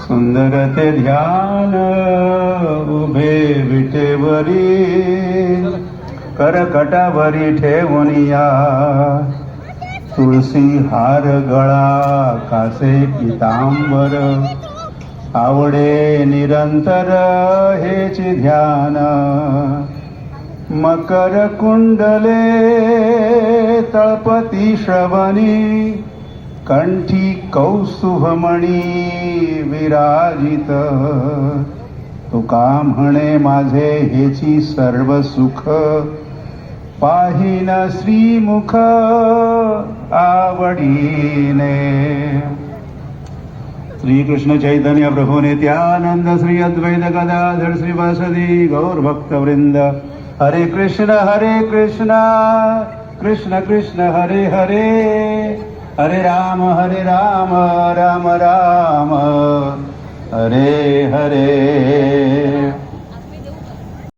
सुंदर ते ध्यान उभे विटेवरी करकटावरी ठेवूनिया तुळसी हार गळा कासे पितांबर आवडे निरंतर हेची ध्यान मकर कुंडले तळपती श्रवणी कंठी कौस्तुभमणी विराजित तुका म्हणे माझे हेची सर्व सुख पाहिन श्रीमुख आवडीने. श्री कृष्ण चैतन्य प्रभु नित्यानंद श्री अद्वैत गदाधर श्रीवासदि गौर भक्त वृंद. हरे कृष्ण कृष्ण कृष्ण हरे हरे हरे राम राम राम हरे हरे.